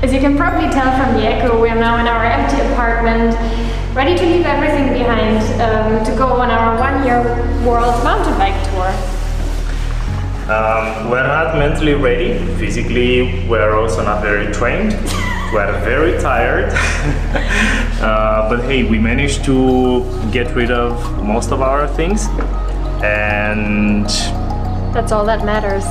As you can probably tell from the echo, we are now in our empty apartment, ready to leave everything behind to go on our one-year world mountain bike tour. We're not mentally ready. Physically, we're also not very trained. We're very tired. But hey, we managed to get rid of most of our things, and that's all that matters.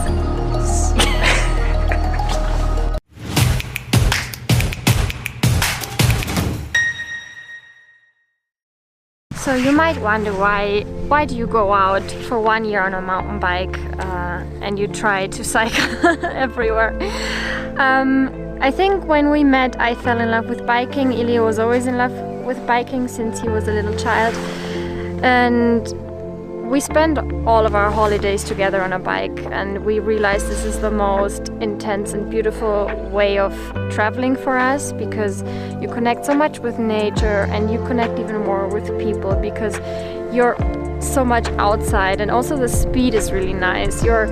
So you might wonder why do you go out for 1 year on a mountain bike and you try to cycle everywhere? I think when we met I fell in love with biking. Ilya was always in love with biking since he was a little child, and we spent all of our holidays together on a bike, and we realized this is the most intense and beautiful way of traveling for us, because you connect so much with nature and you connect even more with people because you're so much outside, and also the speed is really nice. You're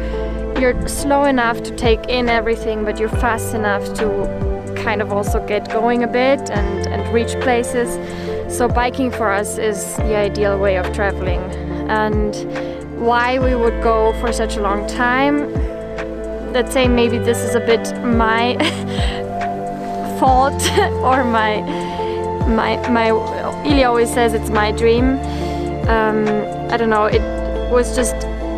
slow enough to take in everything, but you're fast enough to kind of also get going a bit and reach places. So biking for us is the ideal way of traveling. And why we would go for such a long time, let's say maybe this is a bit my fault or my Ilya always says it's my dream. I don't know, it was just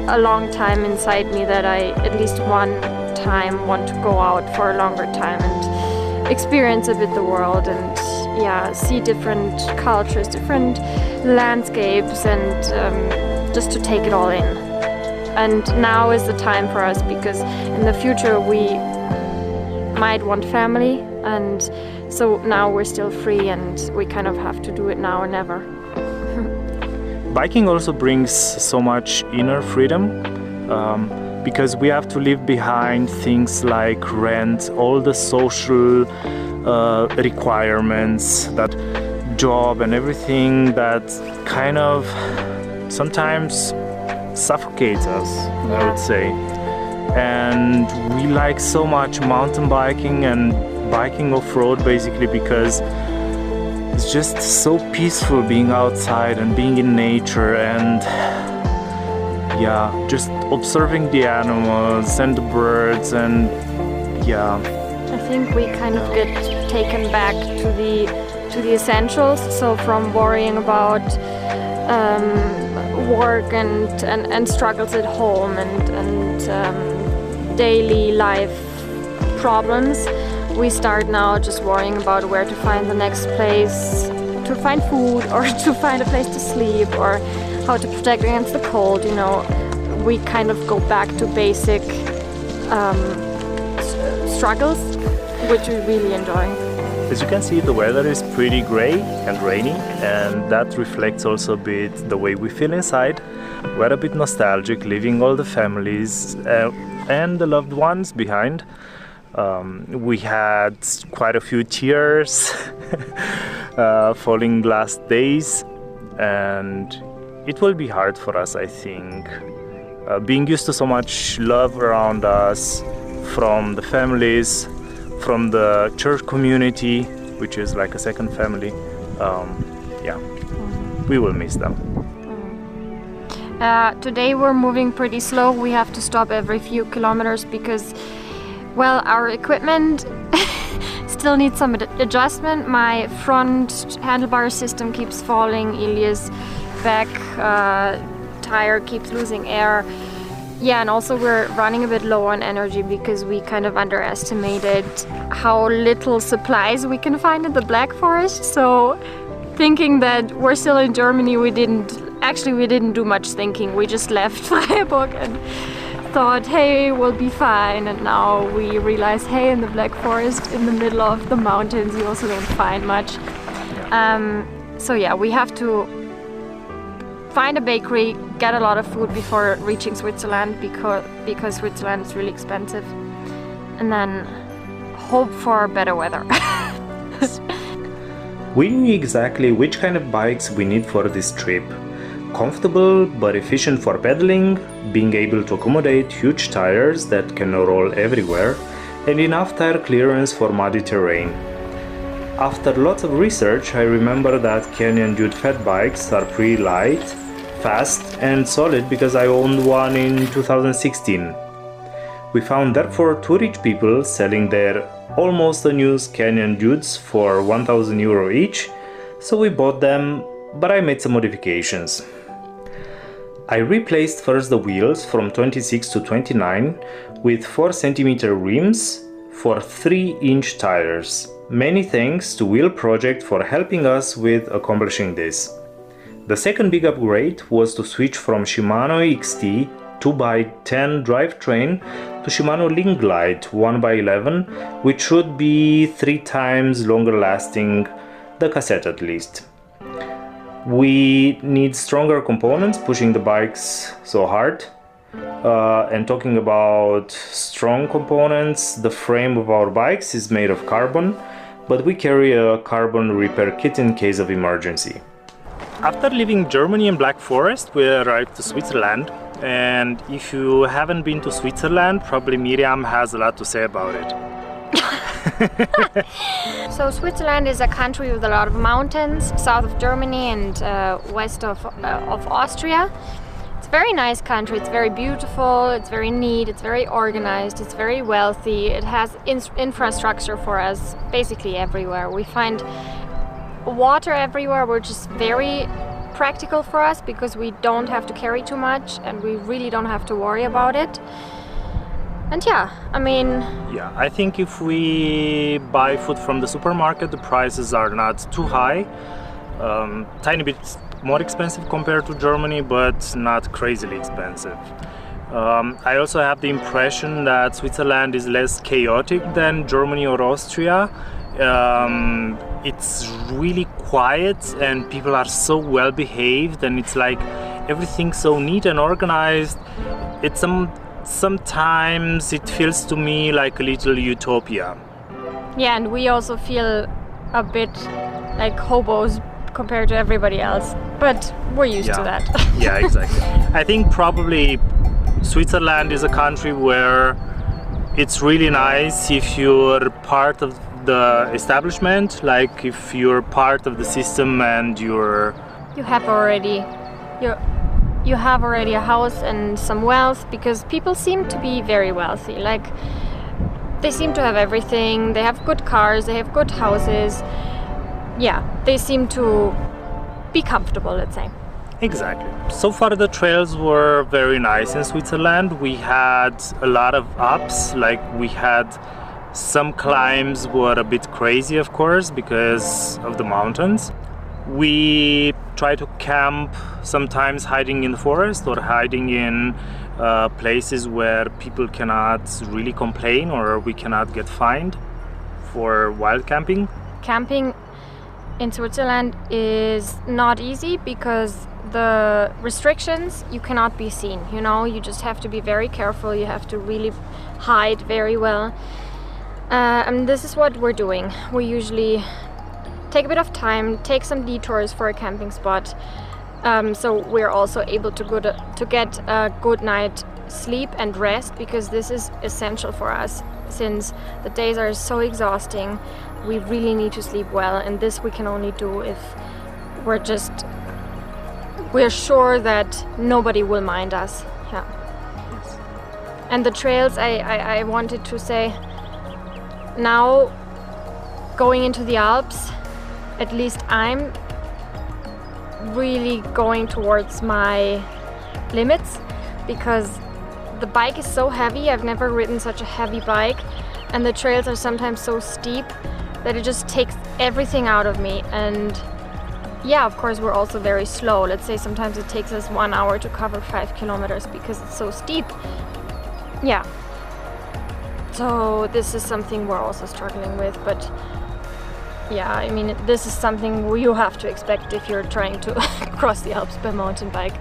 a long time inside me that I at least one time want to go out for a longer time and experience a bit the world, and yeah, see different cultures, different landscapes, and just to take it all in. And now is the time for us, because in the future we might want family, and so now we're still free and we kind of have to do it now or never. Biking also brings so much inner freedom, because we have to leave behind things like rent, all the social requirements, that job and everything that kind of sometimes suffocates us, I would say. And we like so much mountain biking and biking off-road, basically because it's just so peaceful being outside and being in nature, and yeah, just observing the animals and the birds, and yeah. I think we kind of get taken back to the essentials, so from worrying about work and struggles at home and daily life problems, we start now just worrying about where to find the next place to find food, or to find a place to sleep, or how to protect against the cold. You know, we kind of go back to basic struggles, which we really enjoy. As you can see, the weather is pretty grey and rainy, and that reflects also a bit the way we feel inside. We're a bit nostalgic, leaving all the families and the loved ones behind. We had quite a few tears falling last days, and it will be hard for us, I think. Being used to so much love around us from the families, from the church community, which is like a second family, yeah, we will miss them. Today we're moving pretty slow. We have to stop every few kilometers because, well, our equipment still needs some adjustment. My front handlebar system keeps falling, Ilya's back tire keeps losing air. Yeah, and also we're running a bit low on energy because we kind of underestimated how little supplies we can find in the Black Forest. So thinking that we're still in Germany, we didn't do much thinking. We just left Freiburg and thought, hey, we'll be fine. And now we realize, hey, in the Black Forest, in the middle of the mountains, you also don't find much. So yeah, we have to find a bakery, get a lot of food before reaching Switzerland, because Switzerland is really expensive, and then hope for better weather. We knew exactly which kind of bikes we need for this trip. Comfortable but efficient for pedaling, being able to accommodate huge tires that can roll everywhere, and enough tire clearance for muddy terrain. After lots of research, I remember that Canyon Dude fat bikes are pretty light, fast and solid because I owned one in 2016. We found therefore two rich people selling their almost unused Canyon Dudes for 1,000 euro each, so we bought them, but I made some modifications. I replaced first the wheels from 26 to 29 with 4 cm rims for 3-inch tires. Many thanks to Wheel Project for helping us with accomplishing this. The second big upgrade was to switch from Shimano XT 2x10 drivetrain to Shimano Link Glide 1x11, which should be 3 times longer lasting, the cassette at least. We need stronger components pushing the bikes so hard. And talking about strong components, the frame of our bikes is made of carbon, but we carry a carbon repair kit in case of emergency. After leaving Germany and Black Forest, we arrived to Switzerland, and if you haven't been to Switzerland, probably Miriam has a lot to say about it. So Switzerland is a country with a lot of mountains, south of Germany and west of Austria. It's a very nice country, it's very beautiful, it's very neat, it's very organized, it's very wealthy, it has infrastructure for us basically everywhere. We find water everywhere, which is very practical for us because we don't have to carry too much and we really don't have to worry about it. And yeah, I mean... Yeah, I think if we buy food from the supermarket, the prices are not too high. Tiny bit more expensive compared to Germany, but not crazily expensive. I also have the impression that Switzerland is less chaotic than Germany or Austria. It's really quiet and people are so well behaved, and it's like everything's so neat and organized. It's sometimes it feels to me like a little utopia. Yeah, and we also feel a bit like hobos compared to everybody else, but we're used to that. Yeah, exactly. I think probably Switzerland is a country where it's really nice if you're part of the establishment, like if you're part of the system and you have already a house and some wealth, because people seem to be very wealthy. Like, they seem to have everything, they have good cars, they have good houses. Yeah, they seem to be comfortable, let's say. Exactly. So far the trails were very nice in Switzerland. We had a lot of ups, like we had some climbs were a bit crazy, of course, because of the mountains. We try to camp, sometimes hiding in the forest or hiding in places where people cannot really complain or we cannot get fined for wild camping. Camping in Switzerland is not easy because the restrictions, you cannot be seen, you know, you just have to be very careful, you have to really hide very well. And this is what we're doing. We usually take a bit of time, take some detours for a camping spot, so we're also able to get a good night sleep and rest, because this is essential for us. Since the days are so exhausting, we really need to sleep well, and this we can only do if we're sure that nobody will mind us. Yeah. Yes. And the trails, I wanted to say, now going into the Alps, at least I'm really going towards my limits, because the bike is so heavy. I've never ridden such a heavy bike, and the trails are sometimes so steep that it just takes everything out of me. And yeah, of course we're also very slow. Let's say sometimes it takes us 1 hour to cover 5 kilometers because it's so steep. Yeah. So this is something we're also struggling with, but yeah, I mean, this is something you have to expect if you're trying to cross the Alps by mountain bike.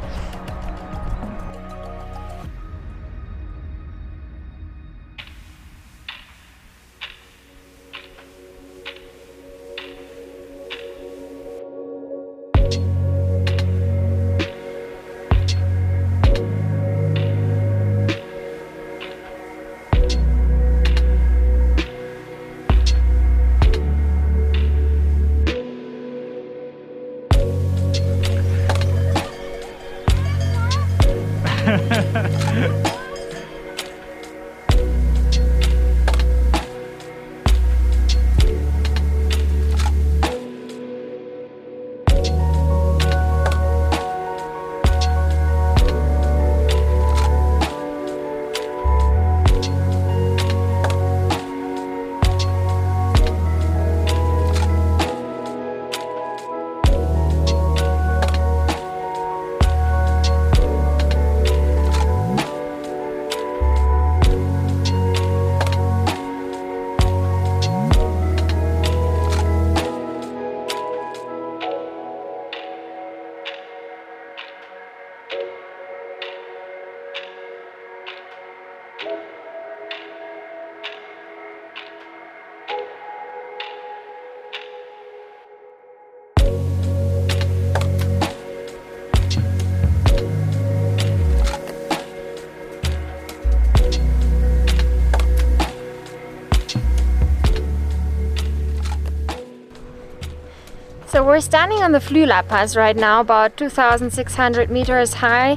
So we're standing on the Flula Pass right now, about 2,600 meters high.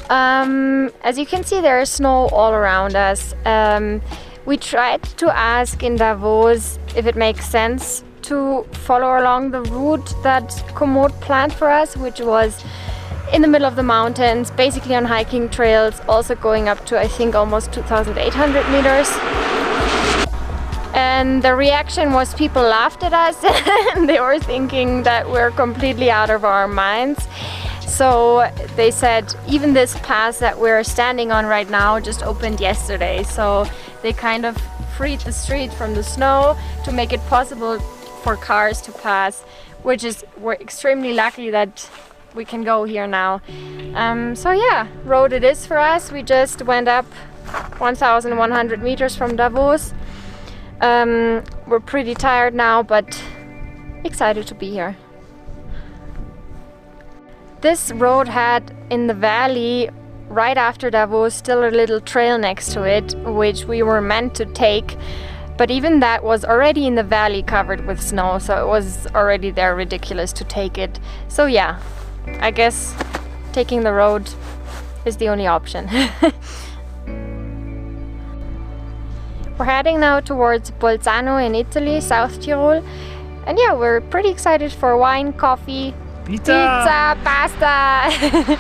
As you can see, there is snow all around us. We tried to ask in Davos if it makes sense to follow along the route that Komoot planned for us, which was in the middle of the mountains, basically on hiking trails, also going up to I think almost 2,800 meters. And the reaction was people laughed at us and they were thinking that we're completely out of our minds. So they said even this pass that we're standing on right now just opened yesterday. So they kind of freed the street from the snow to make it possible for cars to pass, which is, we're extremely lucky that we can go here now. So yeah, road it is for us. We just went up 1,100 meters from Davos. We're pretty tired now, but excited to be here. This road had in the valley right after Davos still a little trail next to it, which we were meant to take, but even that was already in the valley covered with snow, so it was already there ridiculous to take it. So yeah, I guess taking the road is the only option. We're heading now towards Bolzano in Italy, South Tyrol. And yeah, we're pretty excited for wine, coffee, pizza, pasta.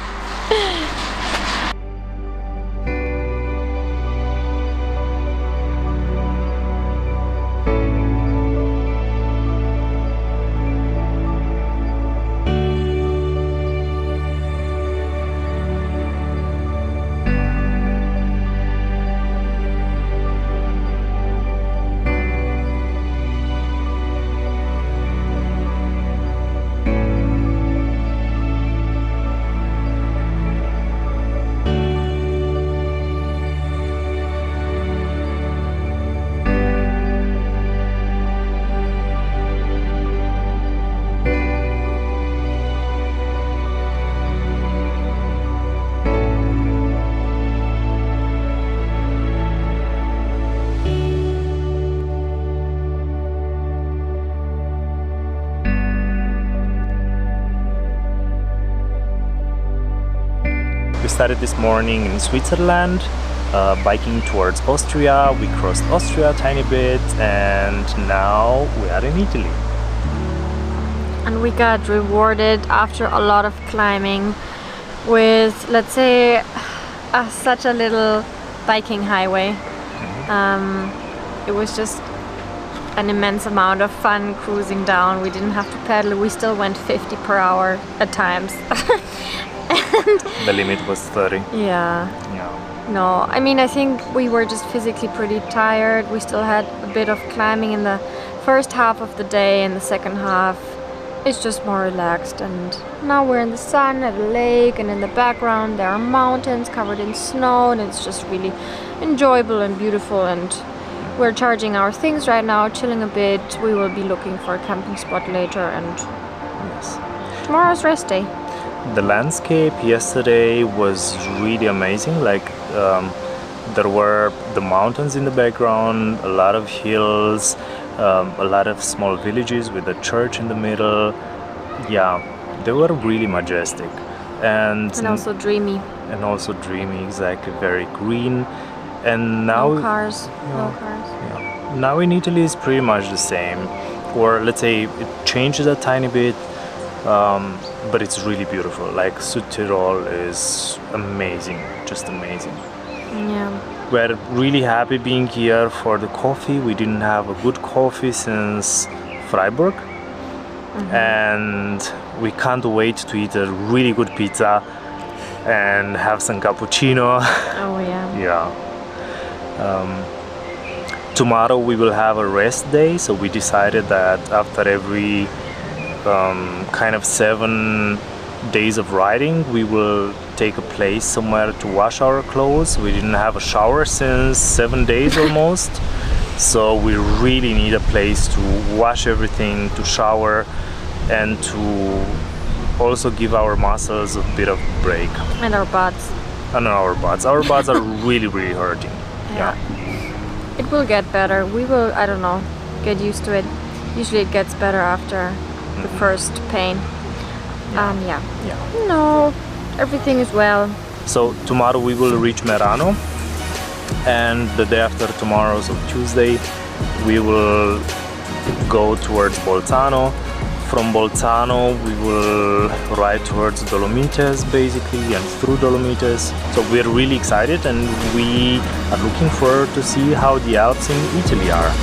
We started this morning in Switzerland, biking towards Austria. We crossed Austria a tiny bit and now we are in Italy. And we got rewarded after a lot of climbing with, let's say, such a little biking highway. It was just an immense amount of fun cruising down. We didn't have to pedal, we still went 50 per hour at times. The limit was 30. Yeah. No, I mean, I think we were just physically pretty tired. We still had a bit of climbing in the first half of the day, and the second half it's just more relaxed. And now we're in the sun at a lake, and in the background there are mountains covered in snow, and it's just really enjoyable and beautiful. And we're charging our things right now, chilling a bit. We will be looking for a camping spot later, and Yes. tomorrow's rest day. The landscape yesterday was really amazing. Like there were the mountains in the background, a lot of hills, a lot of small villages with a church in the middle. Yeah, they were really majestic and also dreamy. And also dreamy, exactly, very green. And now No cars. No cars. yeah. Now in Italy is pretty much the same, or let's say it changes a tiny bit. But it's really beautiful. Like Südtirol is amazing, just amazing. Yeah. We're really happy being here for the coffee. We didn't have a good coffee since Freiburg. And we can't wait to eat a really good pizza and have some cappuccino. Oh yeah. Yeah. Tomorrow we will have a rest day, so we decided that after every kind of 7 days of riding we will take a place somewhere to wash our clothes. We didn't have a shower since 7 days almost, so we really need a place to wash everything, to shower, and to also give our muscles a bit of break. And our butts. And our butts are really hurting. Yeah. It will get better. We will, I don't know, get used to it. Usually it gets better after the first pain. Yeah. Yeah. No, everything is well. So tomorrow we will reach Merano, and the day after tomorrow, so Tuesday, we will go towards Bolzano. From Bolzano we will ride towards Dolomites basically, and through Dolomites. So we're really excited, and we are looking forward to see how the Alps in Italy are.